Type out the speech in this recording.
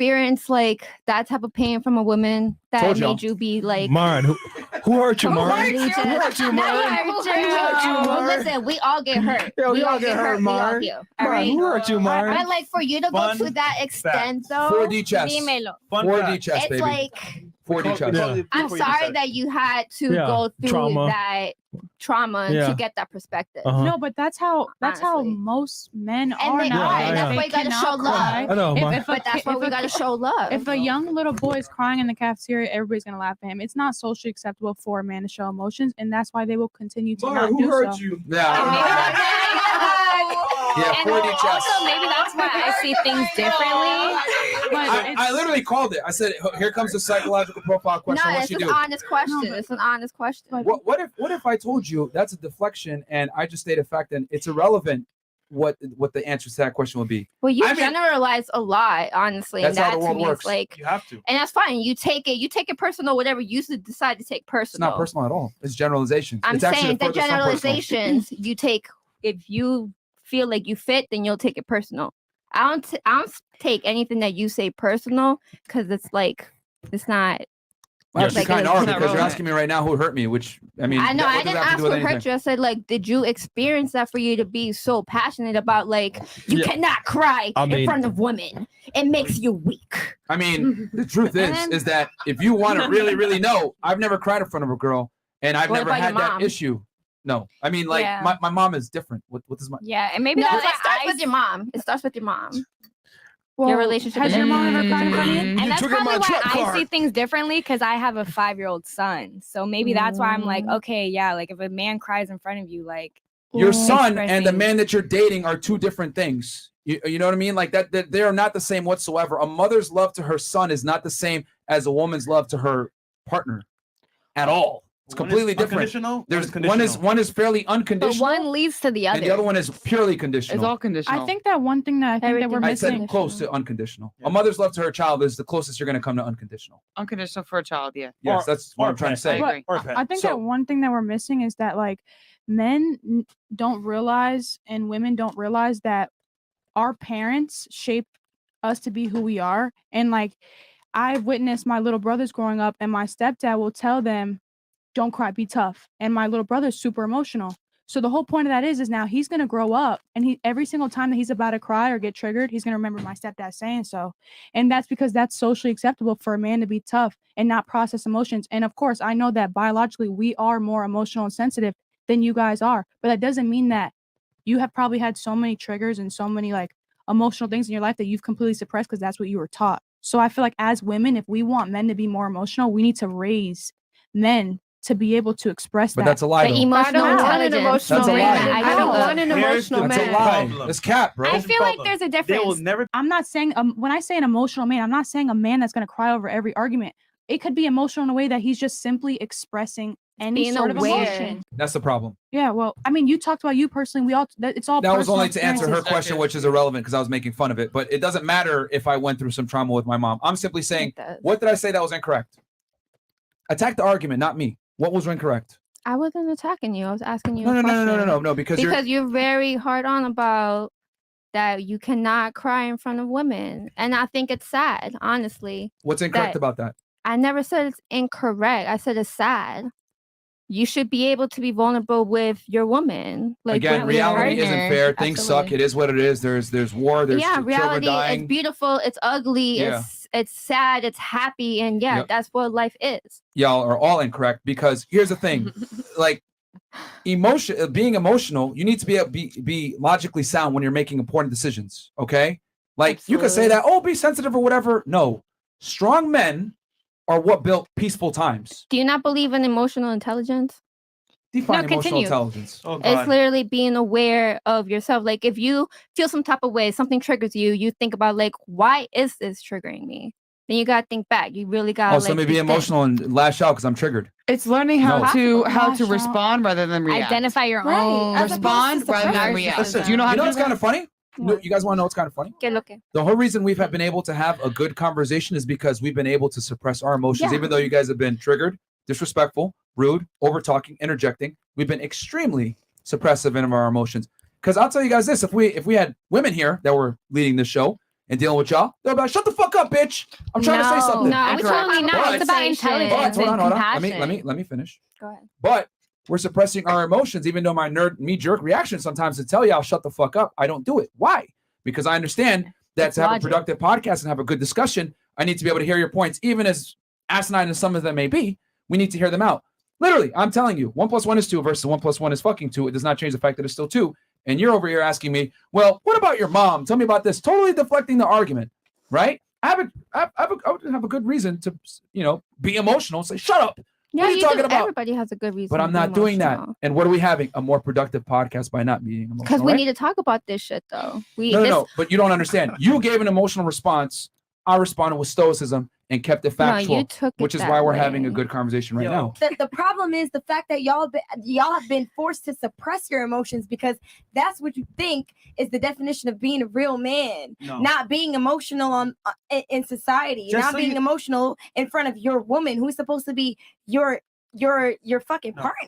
experienced like that type of pain from a woman that made you be like, Maren, who hurt you, Maren? Who hurt you, Maren? Listen, we all get hurt. Yeah, we all get hurt, Maren. Who hurt you, Maren? But like for you to go to that extent, though, 4D chess. 4D chess, baby. It's like 4D chess. I'm sorry that you had to go through that trauma to get that perspective. No, but that's how most men are now. And that's why you gotta show love. I know, but that's why we gotta show love. If a young little boy is crying in the cafeteria, everybody's gonna laugh at him. It's not socially acceptable for a man to show emotions, and that's why they will continue to not do so. Yeah, 4D chess. Also, maybe that's why I see things differently. I literally called it. I said, "Here comes the psychological profile question. No, What it's you an do?" honest question. It's an honest question. What if I told you that's a deflection and I just stated fact and it's irrelevant? What the answer to that question would be? Well, you generalize a lot, honestly. That's and how that the world to me works. is like, You have to. and that's fine. You take it personal. Whatever you decide to take personal. It's not personal at all. It's generalizations. I'm it's saying that generalizations you take. If you feel like you fit, then you'll take it personal. I don't take anything that you say personal because it's like it's not. Well, you kind of are because you're asking me right now who hurt me, which I mean. I know I didn't ask who hurt you. I said like, did you experience that for you to be so passionate about like you cannot cry in front of women? It makes you weak. I mean, the truth is that if you want to really, really know, I've never cried in front of a girl, and I've never had that issue. No, I mean, like my mom is different. What is my? Yeah, and maybe it starts with your mom. It starts with your mom. Your relationship. Has your mom ever cried in front of you? And that's probably why I see things differently because I have a 5-year-old son. So maybe that's why I'm like, okay, yeah, like if a man cries in front of you, like your son and the man that you're dating are two different things. You know what I mean? Like that they are not the same whatsoever. A mother's love to her son is not the same as a woman's love to her partner at all. It's completely different. There's one is fairly unconditional. But one leads to the other. And the other one is purely conditional. It's all conditional. I think that one thing that we're missing. I said close to unconditional. Yeah. A mother's love to her child is the closest you're going to come to unconditional. Unconditional for a child, yeah. Yes, that's what I'm trying to say. I think that one thing that we're missing is that like men don't realize and women don't realize that our parents shape us to be who we are. And like I've witnessed my little brothers growing up, and my stepdad will tell them, don't cry, be tough. And my little brother's super emotional. So the whole point of that is now he's going to grow up, and every single time that he's about to cry or get triggered, he's going to remember my stepdad saying so. And that's because that's socially acceptable for a man to be tough and not process emotions. And of course, I know that biologically we are more emotional and sensitive than you guys are, but that doesn't mean that you have probably had so many triggers and so many like emotional things in your life that you've completely suppressed because that's what you were taught. So I feel like as women, if we want men to be more emotional, we need to raise men to be able to express that. But that's a lie. Emotional intelligence. That's a lie. I don't want an emotional man. That's a lie. It's cap, bro. I feel like there's a difference. I'm not saying when I say an emotional man, I'm not saying a man that's going to cry over every argument. It could be emotional in a way that he's just simply expressing any sort of emotion. That's the problem. Yeah, well, I mean, you talked about you personally. It's all. That was only to answer her question, which is irrelevant because I was making fun of it. But it doesn't matter if I went through some trauma with my mom. I'm simply saying, what did I say that was incorrect? Attack the argument, not me. What was incorrect? I wasn't attacking you. I was asking you. No. Because you're very hard on about that. You cannot cry in front of women, and I think it's sad, honestly. What's incorrect about that? I never said it's incorrect. I said it's sad. You should be able to be vulnerable with your woman. Like again, reality isn't fair. Things suck. It is what it is. There's war. There's reality. Dying. It's beautiful. It's ugly. Yeah. It's sad. It's happy, and that's what life is. Y'all are all incorrect because here's the thing, like being emotional, you need to be logically sound when you're making important decisions. Okay, like you could say that, be sensitive or whatever. No, strong men are what built peaceful times. Do you not believe in emotional intelligence? Define emotional intelligence. It's literally being aware of yourself. Like if you feel some type of way, something triggers you, you think about like, why is this triggering me? Then you gotta think back. You really gotta. So maybe emotional and lash out because I'm trigured. It's learning how to respond rather than react. Identify your own. Respond rather than react. Listen, do you know what's kind of funny? You guys want to know what's kind of funny? The whole reason we've been able to have a good conversation is because we've been able to suppress our emotions, even though you guys have been triggered, disrespectful, rude, over talking, interjecting. We've been extremely suppressive in our emotions. Because I'll tell you guys this: if we had women here that were leading this show, and dealing with y'all, they'll be like, shut the fuck up, bitch. I'm trying to say something. No, Absolutely not. But- It's about intelligence Hold and on. compassion. Let me finish. Go ahead. But we're suppressing our emotions, even though my knee-jerk reaction sometimes to tell y'all shut the fuck up. I don't do it. Why? Because I understand that It's to have logic. a productive podcast and have a good discussion, I need to be able to hear your points, even as asinine as some of them may be. We need to hear them out. Literally, I'm telling you, 1 + 1 is 2 versus 1 + 1 is fucking 2. It does not change the fact that it's still 2. And you're over here asking me, well, what about your mom? Tell me about this. Totally deflecting the argument, right? I would have a good reason to, be emotional. Say, shut up. Yeah, What are you talking about? Everybody has a good reason. But I'm to be not doing that. emotional. And what are we having? A more productive podcast by not being emotional. Because we right? need to talk about this shit, though. No. But you don't understand. You gave an emotional response. I responded with stoicism and kept it factual, you took it which is that why we're having a way. good conversation right now. The problem is the fact that y'all have been forced to suppress your emotions because that's what you think is the definition of being a real man. No. Not being emotional in society, Just not so being you- emotional in front of your woman who's supposed to be your fucking partner.